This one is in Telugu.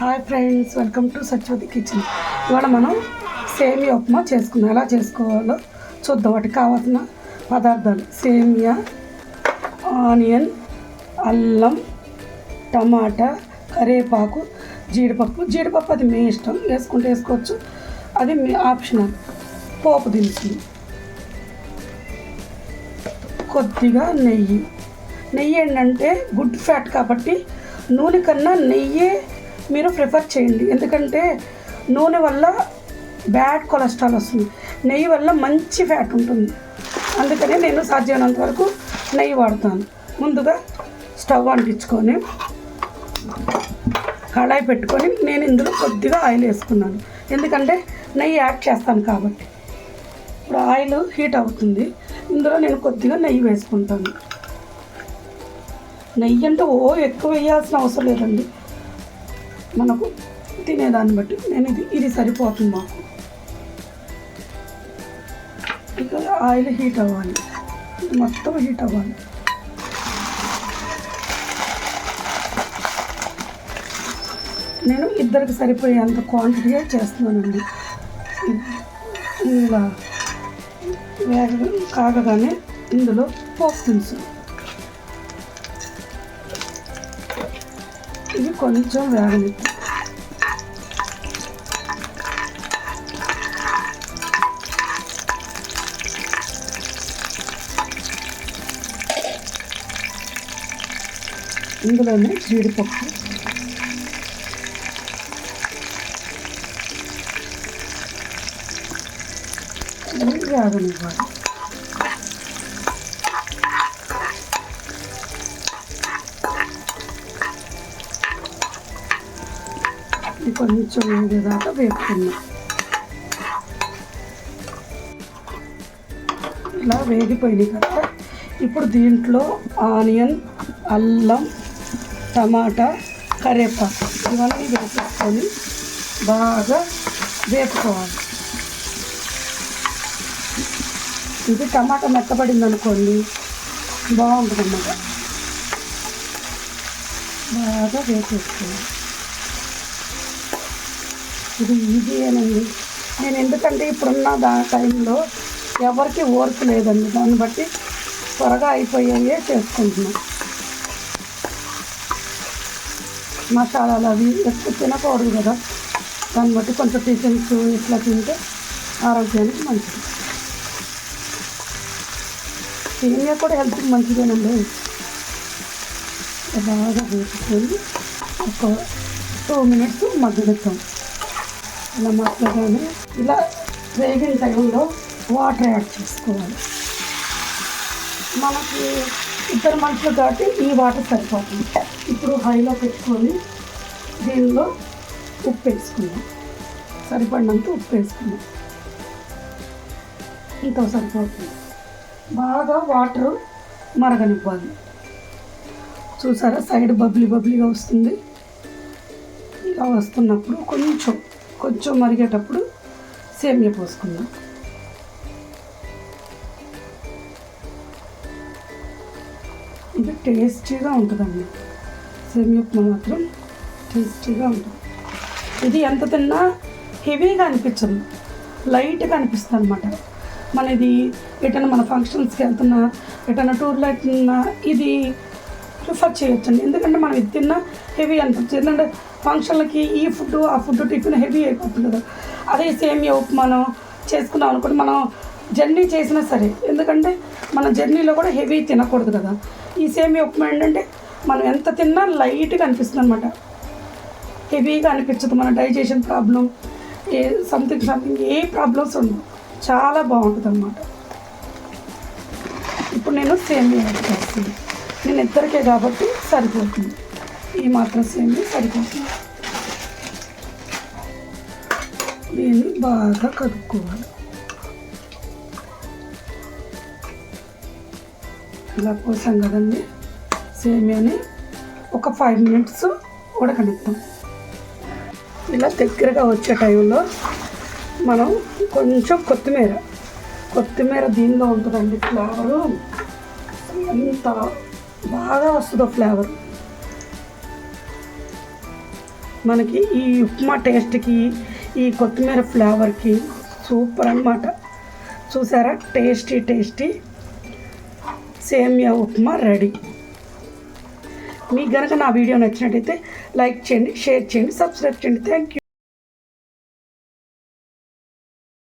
Hi friends, welcome to Satyavathi kitchen. ఇవాళ మనం సేమియా ఉప్మా చేసుకుందాం. ఎలా చేసుకోవాలో చూద్దాం. వాటికి కావాల్సిన పదార్థాలు: సేమియా, ఆనియన్, అల్లం, టమాటా, కరివేపాకు, జీడిపప్పు అది మీ ఇష్టం, వేసుకుంటే వేసుకోవచ్చు, అది మీ ఆప్షనల్. పోపు దినుసులు, కొద్దిగా నెయ్యి ఏంటంటే గుడ్ ఫ్యాట్ కాబట్టి నూనె కన్నా నెయ్యి మీరు ప్రిఫర్ చేయండి. ఎందుకంటే నూనె వల్ల బ్యాడ్ కొలెస్ట్రాల్ వస్తుంది, నెయ్యి వల్ల మంచి ఫ్యాట్ ఉంటుంది. అందుకని నేను సాధ్యమైనంత వరకు నెయ్యి వాడతాను. ముందుగా స్టవ్ అంటించుకొని కళాయి పెట్టుకొని నేను ఇందులో కొద్దిగా ఆయిల్ వేసుకున్నాను, ఎందుకంటే నెయ్యి యాడ్ చేస్తాను కాబట్టి. ఇప్పుడు ఆయిల్ హీట్ అవుతుంది, ఇందులో నేను కొద్దిగా నెయ్యి వేసుకుంటాను. నెయ్యి అంటే ఎక్కువ వేయాల్సిన అవసరం లేదండి, మనకు తినేదాన్ని బట్టి. నేను ఇది సరిపోతుంది మాకు. ఇక ఆయిల్ హీట్ అవ్వాలి, మొత్తం హీట్ అవ్వాలి. నేను ఇద్దరికి సరిపోయేంత క్వాంటిటీగా చేస్తున్నానండి. ఇలా కాగగానే ఇందులో పోపు దినుసులు, ఇది కొంచెం వేగనిద్దాం. ఇందులోనే జీడిపప్పు, వేగనివ్వాలి. కొంచెం వేగేదాకా వేపుకున్నాం. ఇలా వేగిపోయినాయి కదా, ఇప్పుడు దీంట్లో ఆనియన్, అల్లం, టమాటా, కరివేపాకు ఇవన్నీ వేసుకొని బాగా వేపుకోవాలి. ఇది టమాటా మెత్తబడింది అనుకోండి, బాగుంటుంది అన్నమాట. బాగా వేసేసుకోవాలి. ఇది ఈజీయేనండి. నేను ఎందుకంటే ఇప్పుడున్న టైంలో ఎవరికి ఓర్పు లేదండి, దాన్ని బట్టి త్వరగా అయిపోయాయే చేసుకుంటున్నాం. మసాలాలు అవి ఎక్కువ తినకూడదు కదా, దాన్ని బట్టి కొంచెం టిఫిన్స్ ఇట్లా తింటే ఆరోగ్యానికి మంచిది. సేమియా కూడా హెల్త్కి మంచిదేనండి. బాగా వేసుకొని ఒక 2 minutes మగ్గనిద్దాం. ఇలా మగ్గగానే ఇలా వేగిన టైంలో వాటర్ యాడ్ చేసుకోవాలి. మనకి 2 మనుషులు కాబట్టి ఈ వాటర్ సరిపోతుంది. ఇప్పుడు హైలో పెట్టుకొని దీనిలో ఉప్పు వేసుకుందాం, సరిపడినంత ఉప్పు వేసుకుందాం. ఇంత సరిపోతుంది. బాగా వాటర్ మరగనివ్వాలి. చూసారా, సైడ్ బబ్లీగా వస్తుంది. ఇలా వస్తున్నప్పుడు కొంచెం మరిగేటప్పుడు సేమియా పోసుకుందాం. ఇది టేస్టీగా ఉంటుందండి. సేమియా ఉప్మా మాత్రం టేస్టీగా ఉంటుంది. ఇది ఎంత తిన్నా హెవీగా అనిపించదు, లైట్గా అనిపిస్తుంది అనమాట. ఇది ఎటైనా మన ఫంక్షన్స్కి వెళ్తున్నా, ఎటైనా టూర్లో వెళ్తున్నా ఇది ప్రిఫర్ చేయొచ్చండి. ఎందుకంటే మనం ఇది తిన్నా హెవీ అనిపించదు. ఎందుకంటే ఫంక్షన్లకి ఈ ఫుడ్ ఆ ఫుడ్ టిఫిన్ హెవీ అయిపోతుంది కదా. అదే సేమియా ఉప్మాను చేసుకున్నాం అనుకోండి, మనం జర్నీ చేసినా సరే, ఎందుకంటే మన జర్నీలో కూడా హెవీ తినకూడదు కదా. ఈ సేమియా ఉప్మా ఏంటంటే మనం ఎంత తిన్నా లైట్గా అనిపిస్తుంది అనమాట, హెవీగా అనిపించదు. మన డైజెషన్ ప్రాబ్లం సంథింగ్ ఏ ప్రాబ్లమ్స్ ఉండవు, చాలా బాగుంటుంది అన్నమాట. ఇప్పుడు నేను సేమియా యాడ్ చేస్తాను. నేను ఇద్దరికే కాబట్టి సరిపోతుంది, ఈ మాత్రం సేమియా సరిపోతుంది. దీన్ని బాగా కలుపుకోవాలి. ఇలా పోసాం కదండి, సేమియాని ఒక 5 minutes ఉడకనిద్దాం. ఇలా దగ్గరగా వచ్చే టైంలో మనం కొంచెం కొత్తిమీర దీనిలో ఉంటుందండి. ఫ్లేవరు ఎంత బాగా వస్తుందో ఫ్లేవర్. మనకి ఈ ఉప్మా టేస్ట్కి ఈ కొత్తిమీర ఫ్లేవర్కి సూపర్ అన్నమాట. చూసారా, టేస్టీ సేమియా ఉప్మా రెడీ. మీకు కనుక నా వీడియో నచ్చినట్టయితే లైక్ చేయండి, షేర్ చేయండి, సబ్స్క్రైబ్ చేయండి. Thank you.